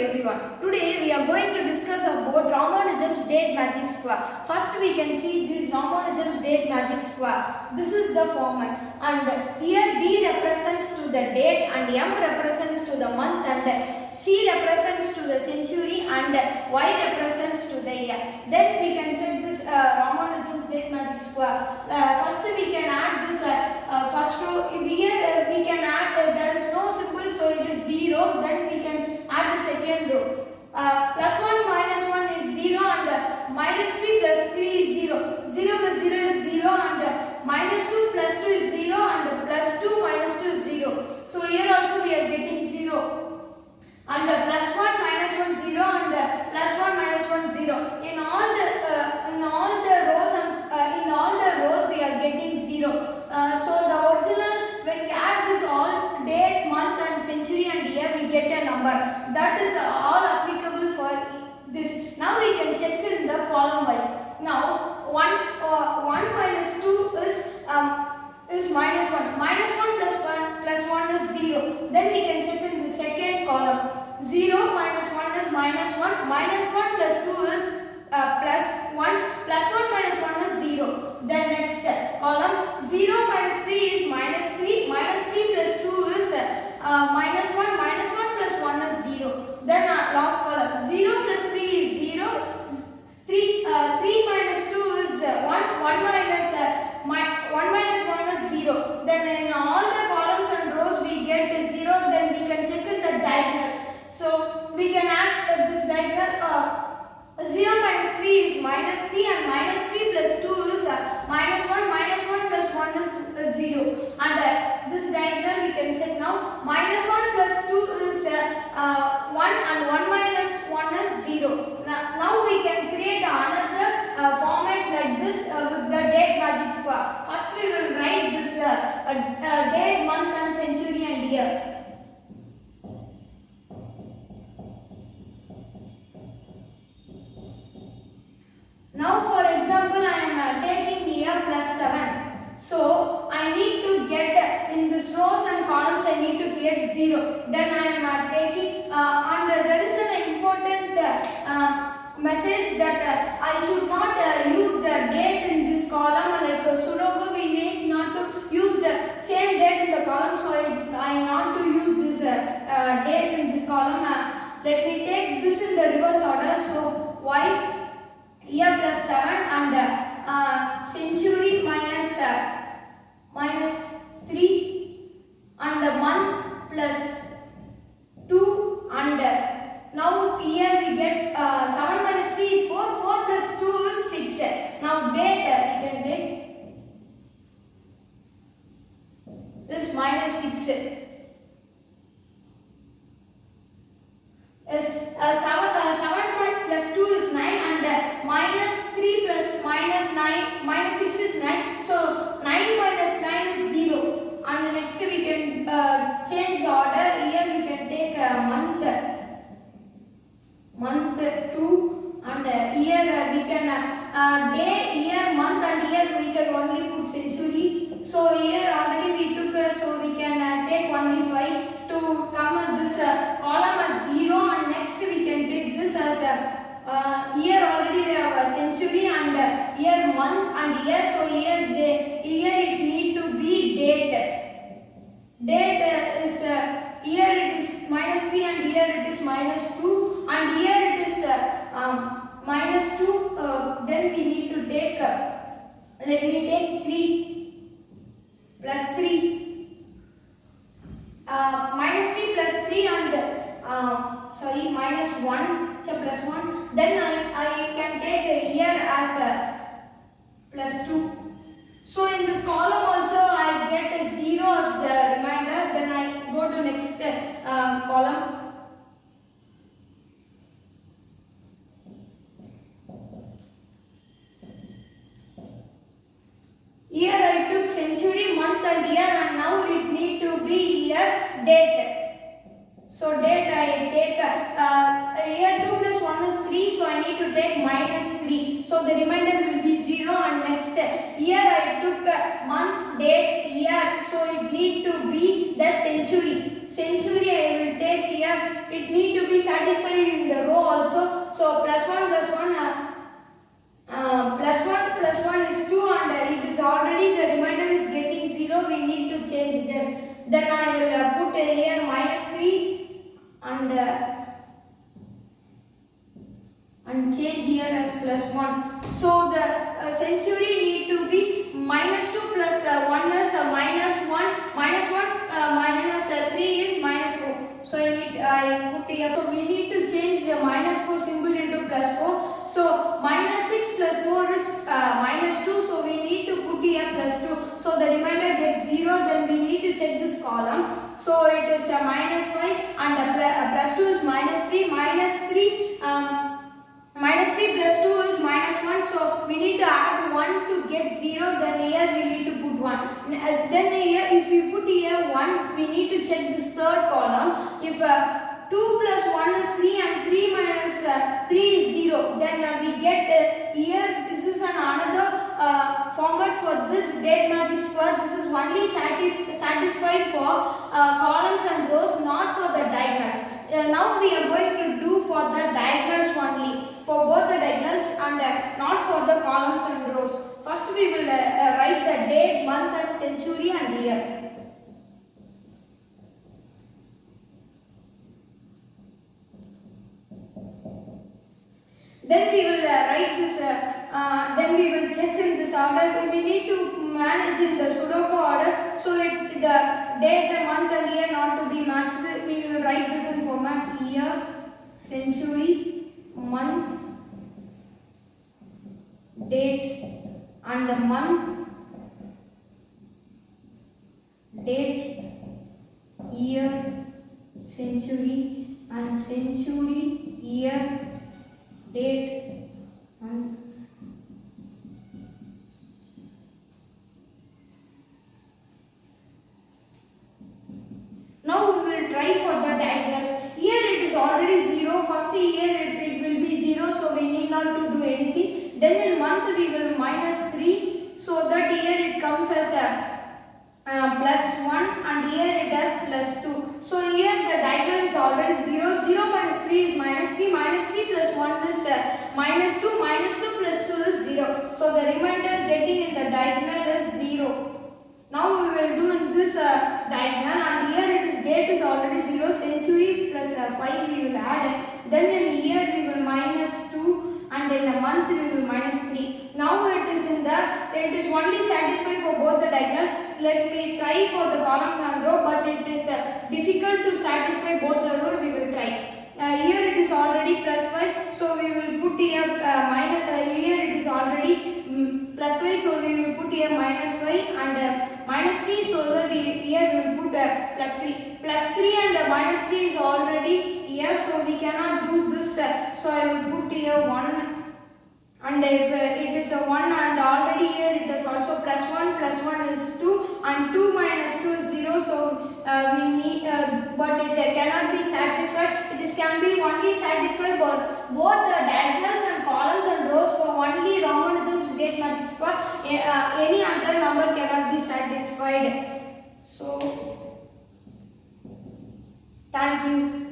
everyone. Today we are going to discuss about Ramanujam's date magic square. First we can see this Ramanujam's date magic square. This is the format, and here D represents to the date and M represents to the month and C represents to the century and Y represents to the year. Then we can check this Ramanujam's date magic square. First we can add this first row. Here we can add, there is no symbol, so it is 0. Then we can add the second row. Plus 1 minus 1 is 0 and minus 3 plus 3 is 0. 0 plus 0 is 0 and minus 2 plus 2 is 0 and plus 2 minus 2 is 0. So here also we are getting 0. And plus 1 minus 1 0 and plus 1 minus 1 0. In all the rows and in all the rows we are getting 0. So the original, when we add this all date, month and century and year, we get a number. That is all applicable for this. Now we can check in the column wise. Now 1 minus 2 is minus 1. Minus 1 plus 1 is 0. Then we can check in the second column. 0 minus 1 is minus 1. Minus 1 plus 2 is plus 1. Plus 1 minus 1 is 0. Then next column, 0 minus 3 is minus 3. Minus 3 plus 2 is minus 1. Minus 1 plus 1 is 0. Then last column, 0 plus 3 is 0. 3 minus 2 is 1. 1 minus 1 is 0. Then in all the columns and rows we get 0. Then we can check in the diagonal. So we can add this diagonal. 0 minus 3 is minus 3 and minus 3 plus 2 is minus 1. Minus 1 plus 1 is 0. And this diagonal we can check now. Minus 1 plus 2 is 1 and 1 minus 1 is 0. Now we can create another format like this with the date magic square. First we will write this date, month and century and year. Now for example I am taking here plus 7. So I need to get in this rows and columns I need to get 0. Then I am taking and there is an important message that I should not use the date in this column. Like sudoku we need not to use the same date in the column. So I not to use this date in this column. Let me take this in the reverse order. So y year plus 7 and century minus 3 and month plus 2 and now here we get 7 minus 3 is 4, 4 plus 2 is 6. Now date we can take this minus 6. Yes, 7 plus 2 is 9 and minus 3 plus minus 9 minus 6 is 9. So 9 minus 9 is 0. And next we can change the order. Here we can take month 2 and here we can day, year, month and year we can only put century. So here already we took so we can take only 5 to come this column as 0 and next we can take this as here already we have a century and year, month and year. So here it need to be date. Date is here it is minus 3 and here it is minus 2 and here it is minus 2. Then we need to take let me take 3 plus 3. Minus 3 plus 3 and minus 1 plus 1. Then I can take a year as plus 2. So in this column also I get a 0 as the reminder. Then I go to next column. Here I took century, month and year and now it need to be here date. So date I take here 2 plus 1 is 3, so I need to take minus 3. So the remainder will be 0 and next here I took month, date, year, so it need to be the century. Century I will take here, it need to be satisfied in the row also. So plus 1 plus 1 plus 1 is 2, and it is already the remainder is getting 0. We need to change them. Then I will put here minus 3 and change here as plus 1. So the century need to be minus 2 plus 1 is minus 1, minus 1 minus 3 is minus 4. So I put here. So we need to change the minus 4 symbol into plus 4. So minus 6 plus 4 is minus 2. So we need to put here plus 2. So the remainder gets 0. Then we need to check this column. So it is minus 5 and plus 2 is minus 3. Minus 3 plus 2 is minus 1. So we need to add 1 to get 0. Then here we need to put 1. Then here if we put here 1, we need to check this third column. If 2 plus 1 is 3 and 3 minus 3 is 0. Then we get here, this is another format for this date magic square. This is only satisfied for columns and rows, not for the diagonals. Now we are going to do for the diagonals only, for both the diagonals and not for the columns and rows. First we will write the date, month and century and year. Then we will write this, then we will check in this order. We need to manage in the Sudoku order. So the date, the month and year not to be matched. We will write this in format year, century, month, date and the month, date, year, century and century, year, date and now we will try for the diagonals. Here it is already 0. First here it will be 0, so we need not to do anything. Then in month we will minus 3, so that here it comes as a plus 1 and here it has plus 2. So here the diagonal is already 0. 0 minus 3 is minus 3. Minus 3 plus 1 is minus 2. Minus 2 plus 2 is 0. So the remainder getting in the diagonal is 0. Now we will do in this diagonal, and here it is date is already 0. Century plus 5 we will add. Then in year we will minus 2 and in a month we will minus 3. Now it is only satisfied for both the diagonals. Let me try for the column and row, but it is difficult to satisfy both the row. We will try. Here it is already plus 5, so we will put here minus. Here it is already plus 5, so we will put here minus 5 and minus 3, so that here we will put plus 3. Plus 3 and minus 3 is already here, so we cannot do this. So I will put here 1. And if it is a 1 and already here it is also plus 1 is 2 and 2 minus 2 is 0, so we need but it cannot be satisfied. It can be only satisfied for both the diagonals and columns and rows for only Ramanujam's date magic square. Any other number cannot be satisfied. So thank you.